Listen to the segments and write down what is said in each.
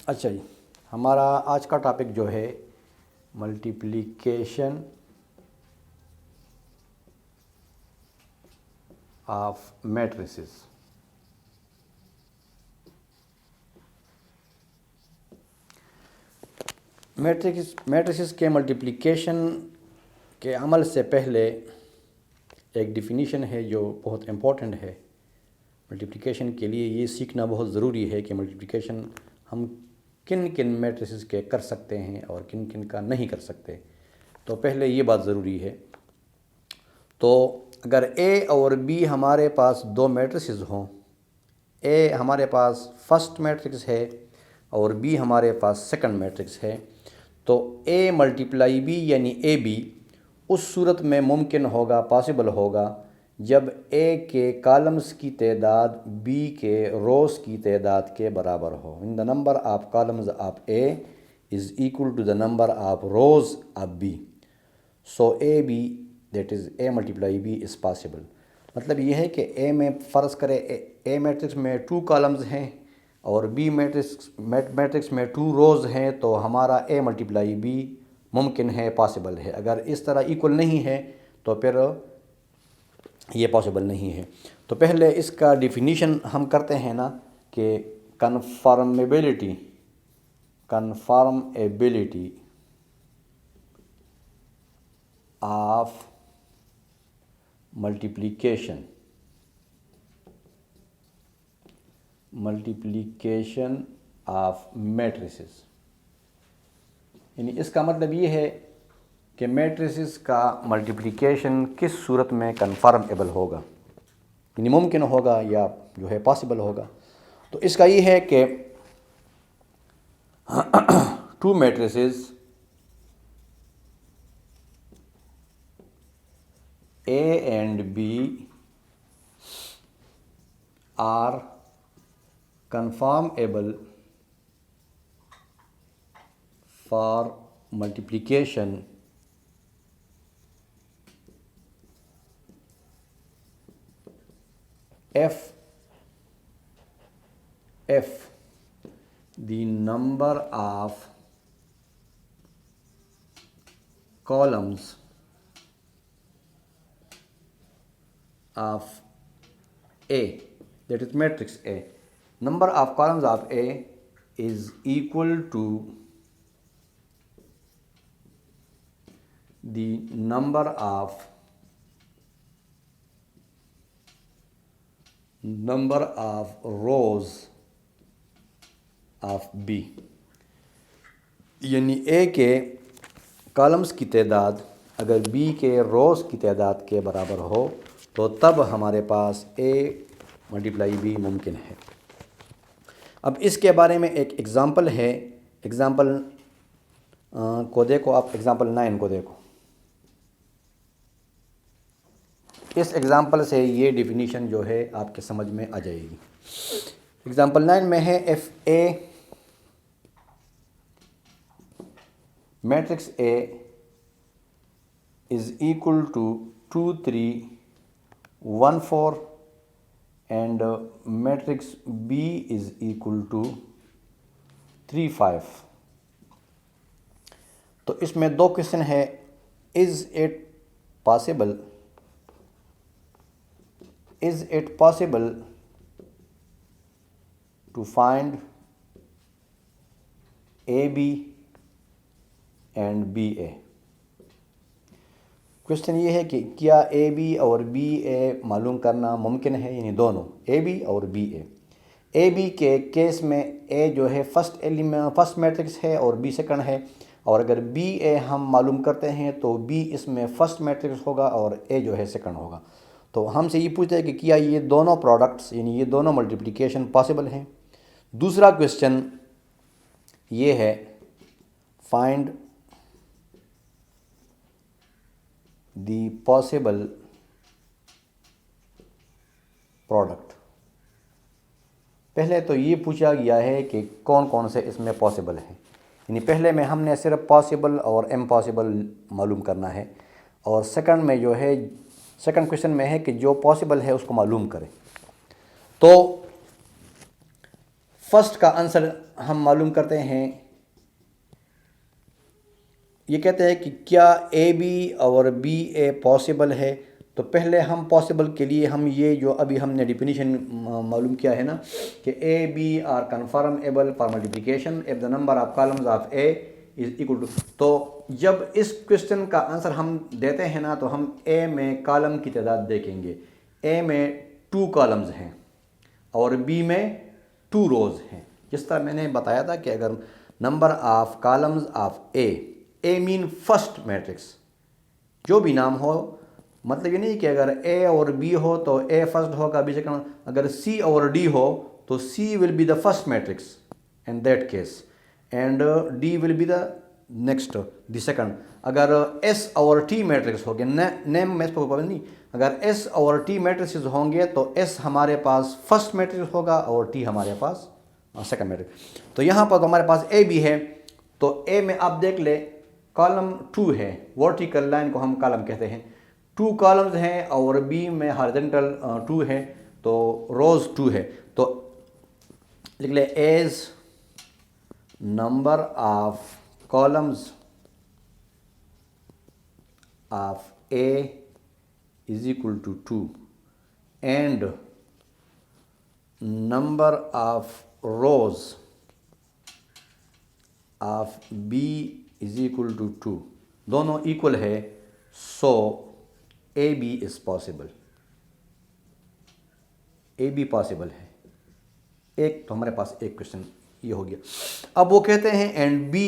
अच्छा जी, हमारा आज का टॉपिक जो है मल्टीप्लिकेशन ऑफ मैट्रिसेस। मैट्रिसेस के मल्टीप्लिकेशन के अमल से पहले एक डिफिनीशन है जो बहुत इम्पोर्टेंट है। मल्टीप्लिकेशन के लिए ये सीखना बहुत ज़रूरी है कि मल्टीप्लिकेशन हम किन किन मैट्रिसेस के कर सकते हैं और किन किन का नहीं कर सकते। तो पहले ये बात ज़रूरी है। तो अगर ए और बी हमारे पास दो मैट्रिसेस हों, ए हमारे पास फर्स्ट मैट्रिक्स है और बी हमारे पास सेकंड मैट्रिक्स है, तो ए मल्टीप्लाई बी यानी ए बी उस सूरत में मुमकिन होगा, पॉसिबल होगा, जब ए के कॉलम्स की तादाद बी के रोज़ की तादाद के बराबर हो। In the number of columns of A is equal to the number of rows of B, so A B that is A multiply B is possible. मतलब ये है कि ए में फ़र्ज़ करें ए मैट्रिक्स में 2 कॉलम्स हैं और बी मैट्रिक्स में 2 रोज़ हैं, तो हमारा ए मल्टीप्लाई बी मुमकिन है, पॉसिबल है। अगर इस तरह इक्वल नहीं है तो फिर ये पॉसिबल नहीं है। तो पहले इसका डिफिनीशन हम करते हैं ना कि कन्फर्मेबिलिटी ऑफ मल्टीप्लिकेशन ऑफ मैट्रिसेस, यानी इसका मतलब ये है कि मैट्रिसेस का मल्टीप्लिकेशन किस सूरत में कन्फर्मेबल होगा, यानी मुमकिन होगा या जो है पॉसिबल होगा। तो इसका ये है कि 2 matrices A and B are conformable for multiplication if the number of columns of A, that is matrix A, number of columns of A is equal to the number of rows of B, यानी A के columns की तादाद अगर B के रोज़ की तादाद के बराबर हो तो तब हमारे पास A मल्टीप्लाई B मुमकिन है। अब इसके बारे में एक एग्ज़ाम्पल है। एग्ज़ाम्पल को देखो आप, एग्ज़ाम्पल 9 को देखो। इस एग्ज़ाम्पल से ये डिफिनीशन जो है आपके समझ में आ जाएगी। एग्ज़ाम्पल 9 में है if a matrix A is equal to 2 3 1 4 and matrix B is equal to 3 5। तो इसमें 2 क्वेश्चन है। Is it possible to find A B and B A. Question ये है कि क्या ए बी और बी ए मालूम करना मुमकिन है, यानी दोनों ए बी और बी ए। ए बी के केस में ए जो है फर्स्ट मैट्रिक्स है और बी सेकंड है, और अगर बी ए हम मालूम करते हैं तो बी इसमें फर्स्ट मैट्रिक्स होगा और ए जो है सेकंड होगा। तो हमसे ये पूछते हैं कि क्या ये दोनों प्रोडक्ट्स यानी ये दोनों मल्टीप्लिकेशन पॉसिबल हैं। दूसरा क्वेश्चन ये है फाइंड the possible product। पहले तो ये पूछा गया है कि कौन कौन से इसमें पॉसिबल है, यानी पहले में हमने सिर्फ पॉसिबल और इम्पॉसिबल मालूम करना है, और सेकंड में जो है सेकंड क्वेश्चन में है कि जो पॉसिबल है उसको मालूम करें। तो फर्स्ट का आंसर हम मालूम करते हैं। ये कहते हैं कि क्या ए बी और बी ए पॉसिबल है। तो पहले हम पॉसिबल के लिए हम ये जो अभी हमने डिफिनीशन मालूम किया है ना कि A B are conformable for multiplication if the number of columns of A is equal to. तो जब इस क्वेश्चन का आंसर हम देते हैं ना तो हम ए में कॉलम की तादाद देखेंगे। ए में 2 कॉलम्स हैं और बी में 2 रोज़ हैं। जिस तरह मैंने बताया था कि अगर number of columns of A mean first matrix, जो भी नाम हो, मतलब ये नहीं कि अगर ए और बी हो तो ए फर्स्ट होगा बी सेकंड। अगर सी और डी हो तो C will be the first matrix in that case and D will be the next the second. अगर एस और टी मैट्रिक्स हो गया, नेम में नहीं, अगर एस और टी मैट्रिक्स होंगे तो एस हमारे पास फर्स्ट मैट्रिक्स होगा और टी हमारे पास सेकंड मैट्रिक्स। तो यहाँ पर तो हमारे पास ए भी है, तो ए में आप देख ले कॉलम 2 है, वर्टिकल लाइन को हम कॉलम कहते हैं, 2 कॉलम्स हैं और बी में हॉरिजॉन्टल 2 है तो रोज 2 है। तो लिख ले as number of columns of A is equal to 2 and number of rows of B is equal to 2, दोनों इक्वल है, so A B is possible. A B possible है। एक तो हमारे पास एक क्वेश्चन ये हो गया। अब वो कहते हैं एंड बी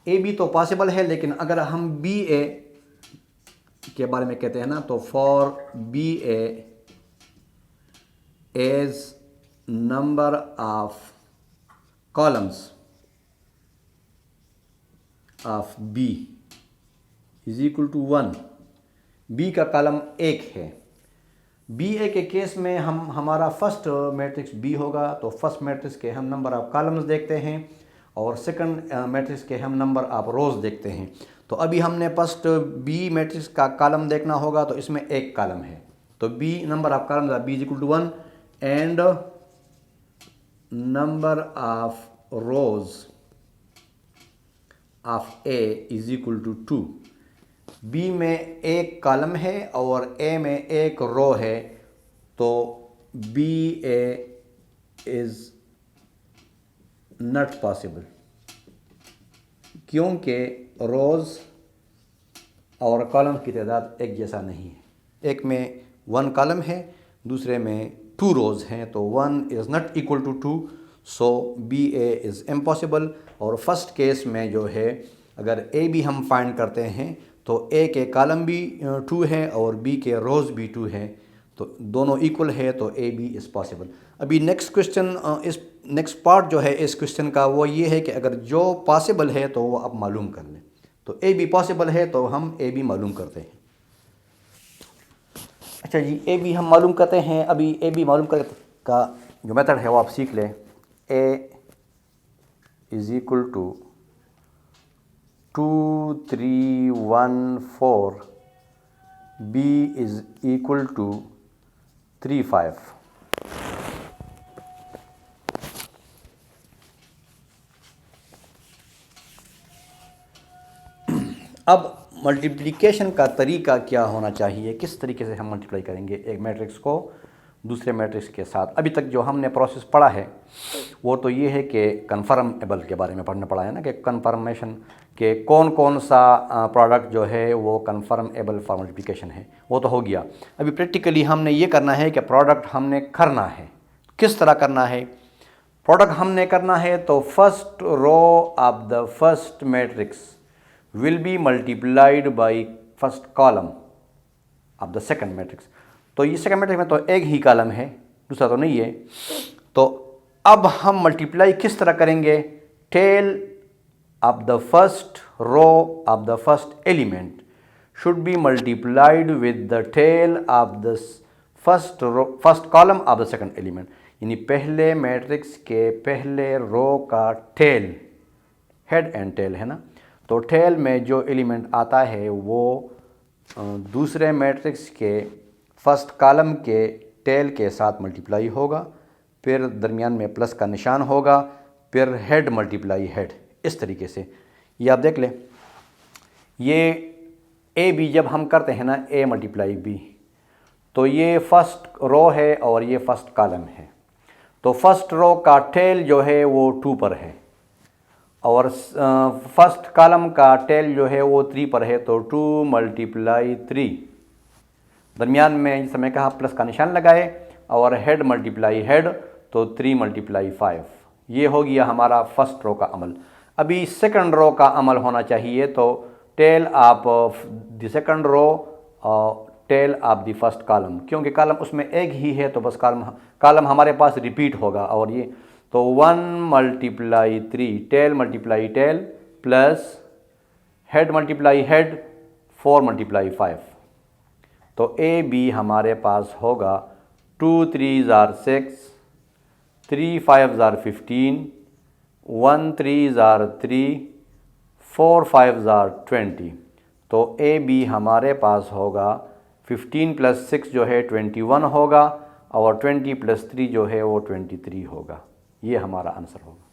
ए बी तो पॉसिबल है, लेकिन अगर हम बी ए के बारे में कहते हैं ना तो for B A as number of columns of B is equal to 1। B का कॉलम 1 है। बी ए के केस में हमारा फर्स्ट मैट्रिक्स बी होगा, तो फर्स्ट मैट्रिक्स के हम नंबर ऑफ कॉलम्स देखते हैं और सेकंड मैट्रिक्स के हम नंबर ऑफ रोज देखते हैं। तो अभी हमने फर्स्ट बी मैट्रिक्स का कॉलम देखना होगा, तो इसमें एक कॉलम है, तो B number of columns of B is equal to 1 and number of rows of A is equal to 2। B में एक कॉलम है और ए में एक रो है, तो B A is not possible, क्योंकि रोज और कॉलम की तादाद एक जैसा नहीं है। एक में 1 कॉलम है, दूसरे में 2 रोज हैं, तो 1 is not equal to 2, so B A is impossible. और फर्स्ट केस में जो है अगर ए बी हम फाइंड करते हैं तो ए के कॉलम भी 2 है और बी के रोज भी 2 है, तो दोनों इक्वल है, तो ए बी इज़ पॉसिबल। अभी नेक्स्ट क्वेश्चन, इस नेक्स्ट पार्ट जो है इस क्वेश्चन का वो ये है कि अगर जो पॉसिबल है तो वो आप मालूम कर लें। तो ए बी पॉसिबल है तो हम ए बी मालूम करते हैं। अच्छा जी, ए बी हम मालूम करते हैं। अभी ए बी मालूम कर का जो मेथड है वो आप सीख लें। A is equal to 2 3 1 4, B is equal to 3 5। अब मल्टीप्लिकेशन का तरीका क्या होना चाहिए, किस तरीके से हम मल्टीप्लाई करेंगे एक मैट्रिक्स को दूसरे मैट्रिक्स के साथ। अभी तक जो हमने प्रोसेस पढ़ा है वो तो ये है कि कन्फर्मेबल के बारे में पढ़ना पड़ा है ना, कि कन्फर्मेशन के कौन कौन सा प्रोडक्ट जो है वो कन्फर्मेबल फॉर मल्टीप्लिकेशन है, वो तो हो गया। अभी प्रैक्टिकली हमने ये करना है कि प्रोडक्ट हमने करना है। किस तरह करना है प्रोडक्ट हमने करना है, तो first row of the first matrix will be multiplied by first column of the second matrix. तो ये सेकंड मैट्रिक्स में तो एक ही कॉलम है, दूसरा तो नहीं है। तो अब हम मल्टीप्लाई किस तरह करेंगे, tail of the first row of the first element should be multiplied with the tail of the first column of the second element. यानी पहले मैट्रिक्स के पहले रो का टेल, हेड एंड टेल है ना, तो टेल में जो एलिमेंट आता है वो दूसरे मैट्रिक्स के फर्स्ट कॉलम के टेल के साथ मल्टीप्लाई होगा, फिर दरमियान में प्लस का निशान होगा, फिर हेड मल्टीप्लाई हेड, इस तरीके से। ये आप देख लें, ये ए बी जब हम करते हैं ना, ए मल्टीप्लाई बी, तो ये फर्स्ट रो है और ये फर्स्ट कॉलम है। तो फर्स्ट रो का टेल जो है वो 2 पर है और फर्स्ट कॉलम का टेल जो है वो 3 पर है, तो 2 मल्टीप्लाई 3, दरमियान में जिस समय कहा प्लस का निशान लगाए, और हेड मल्टीप्लाई हेड, तो 3 मल्टीप्लाई 5। ये हो गया हमारा फर्स्ट रो का अमल। अभी सेकंड रो का अमल होना चाहिए, तो tail of the second row, tail of the first column, क्योंकि कॉलम उसमें एक ही है तो बस कॉलम हमारे पास रिपीट होगा। और ये तो 1 multiply 3, tail multiply tail, plus head multiply head, 4 multiply 5। तो ए बी हमारे पास होगा 2 3 जार 6, 3 5 जार 15, 1 3 जार 3, 4 5 जार 20। तो ए बी हमारे पास होगा 15 प्लस 6 जो है 21 होगा, और 20 प्लस 3 जो है वो 23 होगा। ये हमारा आंसर होगा।